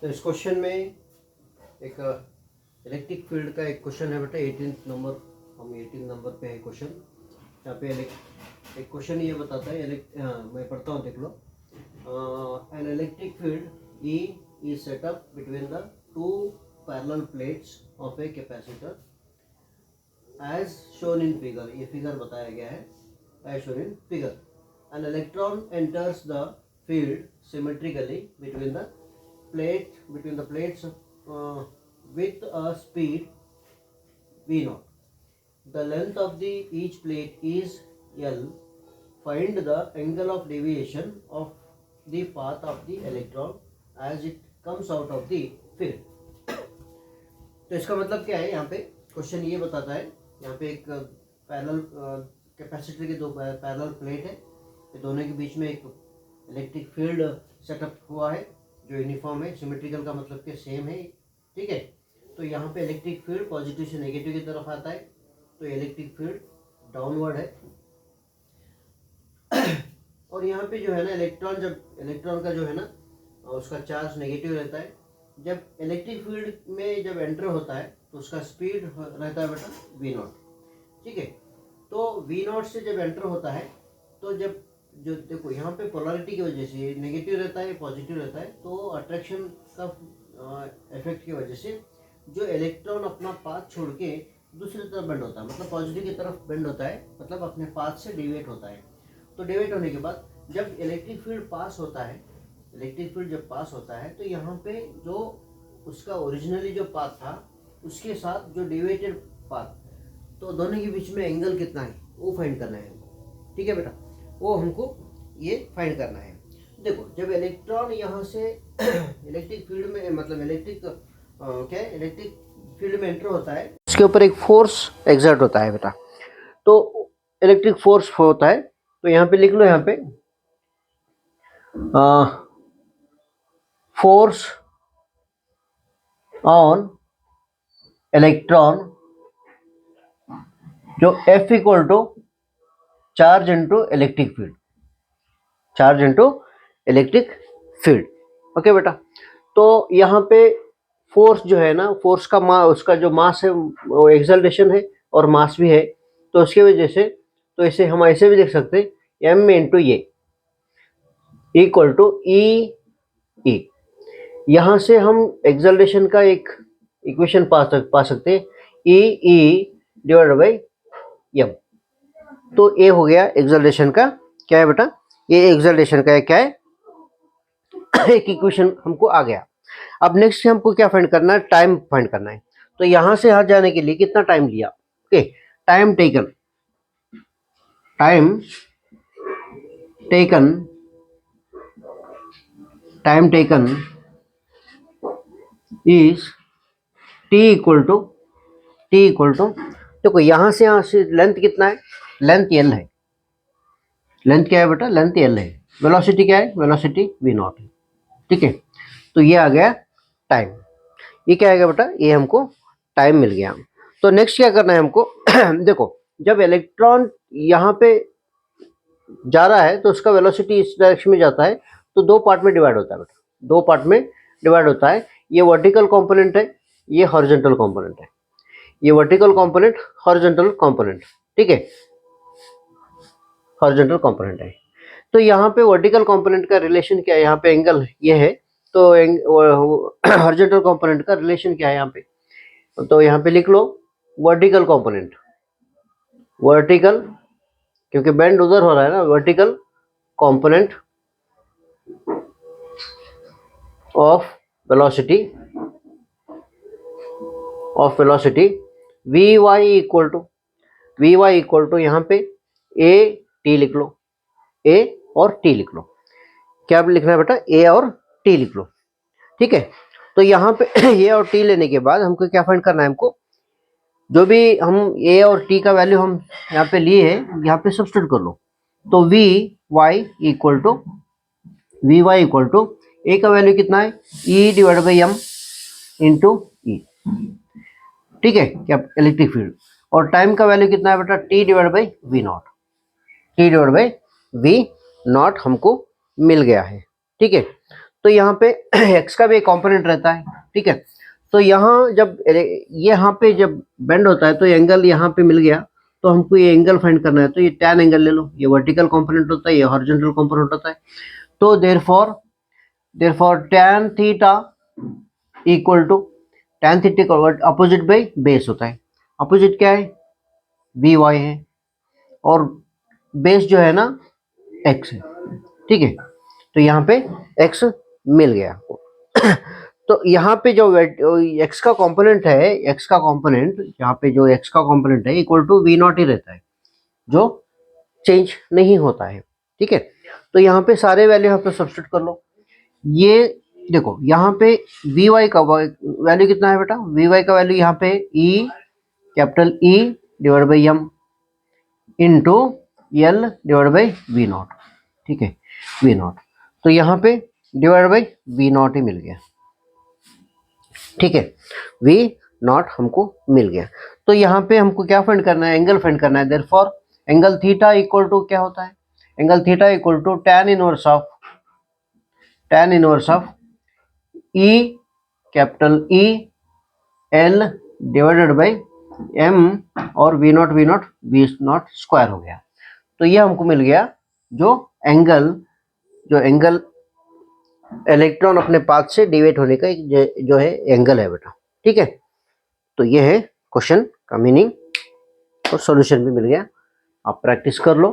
तो इस क्वेश्चन में एक इलेक्ट्रिक फील्ड का एक क्वेश्चन है बेटा 18 नंबर, हम 18 नंबर पे है क्वेश्चन। यहाँ पे एक क्वेश्चन ये बताता है, मैं पढ़ता हूँ, देख लो। An electric field E is set up between the two parallel plates of a capacitor as shown in figure। ये फिगर बताया गया है, as shown in figure। An electron enters the field symmetrically between the plates with a speed v0। The length of the each plate is L। Find the angle of deviation of the path of the electron as it comes out of the field। तो इसका मतलब क्या है, यहाँ पे question ये बताता है, यहाँ पे एक पैरेलल कैपेसिटर के दो पैरेलल प्लेट है, ये दोनों के बीच में एक इलेक्ट्रिक फील्ड सेटअप हुआ है जो यूनिफॉर्म है। सिमेट्रिकल का मतलब कि सेम है, ठीक है। तो यहाँ पे इलेक्ट्रिक फील्ड पॉजिटिव से नेगेटिव की तरफ आता है, तो इलेक्ट्रिक फील्ड डाउनवर्ड है। और यहाँ पे जो है ना इलेक्ट्रॉन का जो है ना उसका चार्ज नेगेटिव रहता है। जब इलेक्ट्रिक फील्ड में जब एंटर होता है तो उसका स्पीड रहता है बेटा v0, ठीक है। तो v0 से जब एंटर होता है तो जब जो देखो यहाँ पे पोलैरिटी की वजह से नेगेटिव रहता है पॉजिटिव रहता है, तो अट्रैक्शन का इफेक्ट की वजह से जो इलेक्ट्रॉन अपना पाथ छोड़ के दूसरी तरफ बेंड होता है, मतलब पॉजिटिव की तरफ बेंड होता है, मतलब अपने पाथ से डिवेट होता है। तो डिवेट होने के बाद जब इलेक्ट्रिक फील्ड पास होता है, इलेक्ट्रिक फील्ड जब पास होता है तो यहाँ पे जो उसका ओरिजिनली जो पाथ था उसके साथ जो डिवेटेड पाथ, तो दोनों के बीच में एंगल कितना है वो फाइंड करना है, ठीक है बेटा। वो हमको ये फाइंड करना है। देखो जब इलेक्ट्रॉन यहाँ से इलेक्ट्रिक फील्ड में, मतलब इलेक्ट्रिक फील्ड में एंटर होता है, उसके ऊपर एक फोर्स एक्सर्ट होता है बेटा। तो इलेक्ट्रिक फोर्स होता है, तो यहाँ पे लिख लो, यहाँ पे फोर्स ऑन इलेक्ट्रॉन जो F equal to charge into electric field, charge into electric field, okay बेटा। तो यहाँ पे फोर्स जो है ना, फोर्स का उसका जो मास है वो एक्सेलरेशन है और मास भी है, तो उसकी वजह से तो इसे हम ऐसे भी देख सकते हैं m into a equal to E. यहाँ से हम एक्सेलरेशन का एक इक्वेशन पा सकते हैं, ई डिवाइड बाई एम। तो ए हो गया एक्सेलरेशन का क्या है बेटा, ये एक्सेलरेशन का क्या है एक इक्वेशन हमको आ गया। अब नेक्स्ट हमको क्या फाइंड करना है, टाइम फाइंड करना है। तो यहाँ से यहाँ जाने के लिए कितना टाइम लिया, okay. Time taken is T equal to देखो यहाँ से लेंथ कितना है, लेंथ एल है। लेंथ क्या है बेटा, लेंथ एल है। वेलोसिटी क्या है, वेलोसिटी v0 है, ठीक है। तो ये आ गया टाइम, ये क्या आएगा बेटा, ये हमको टाइम मिल गया। तो नेक्स्ट क्या करना है हमको देखो जब इलेक्ट्रॉन यहाँ पे जा रहा है तो उसका वेलोसिटी इस डायरेक्शन में जाता है, तो दो पार्ट में डिवाइड होता है बेटा, दो पार्ट में डिवाइड होता है। ये वर्टिकल कंपोनेंट है, ये हॉरिजॉन्टल कंपोनेंट है। ये वर्टिकल कंपोनेंट, हॉरिजॉन्टल कंपोनेंट, ठीक है, हॉरिजॉन्टल कंपोनेंट है। तो यहाँ पे वर्टिकल कंपोनेंट का रिलेशन क्या है, यहाँ पे एंगल ये है, तो हॉरिजॉन्टल कंपोनेंट का रिलेशन क्या है यहाँ पे, तो यहाँ पे लिख लो वर्टिकल कंपोनेंट, वर्टिकल क्योंकि बेंड उधर हो रहा है ना, vertical component of velocity V Y equal to यहाँ पे ए टी लिख लो, ए और टी लिख लो। क्या लिखना है बेटा, ए और टी लिख लो, ठीक है। तो यहाँ पे ए और टी लेने के बाद हमको क्या फाइंड करना है, हमको जो भी हम ए और टी का वैल्यू हम यहाँ पे लिए है यहाँ पे सब्स्टिट्यूट कर लो। तो v Y equal to a का वैल्यू कितना है, E divide by m into E, ठीक है, क्या इलेक्ट्रिक फील्ड। और टाइम का वैल्यू कितना है बेटा, t divide by v naught हमको मिल गया है, ठीक है। तो यहाँ पे x का भी एक कंपोनेंट रहता है, ठीक है। तो यहाँ जब यहाँ पे जब बेंड होता है तो एंगल यहाँ पे मिल गया, तो हमको ये एंगल फाइंड करना है, तो ये tan एंगल ले लो, ये वर्टिकल कंपोनेंट होता है, ये हॉरिजॉन्टल कंपोनेंट होता है। तो therefore tan theta equal to tan theta का अपोजिट बाई बेस होता है। अपोजिट क्या है? Vy है, और बेस जो है ना x है, ठीक है। तो यहाँ पे x मिल गया। तो यहाँ पे जो x का कंपोनेंट है, x का कंपोनेंट यहाँ पे जो x का कंपोनेंट है इक्वल टू v नॉट ही रहता है, जो चेंज नहीं होता है, ठीक है। तो यहाँ पे सारे वैल्यू यहाँ पे सब्स्टिट्यूट कर लो। ये देखो यहाँ पे vy का वैल्यू कितना है बेटा? vy का वैल्यू यहाँ पे capital E divide by m into L divide by v naught, ठीक है, वी नॉट। तो यहाँ पे डिवाइड बाई वी नॉट ही मिल गया, ठीक है, वी नॉट हमको मिल गया। तो यहाँ पे हमको क्या फाइंड करना है? एंगल फाइंड करना है। Therefore angle theta equal to क्या होता है? Angle theta equal to tan inverse of E capital E L divided by m और वी नॉट स्क्वायर हो गया। तो ये हमको मिल गया जो एंगल इलेक्ट्रॉन अपने पाथ से डिवेट होने का जो है एंगल है बेटा, ठीक है। तो ये है क्वेश्चन का मीनिंग और सॉल्यूशन भी मिल गया। आप प्रैक्टिस कर लो।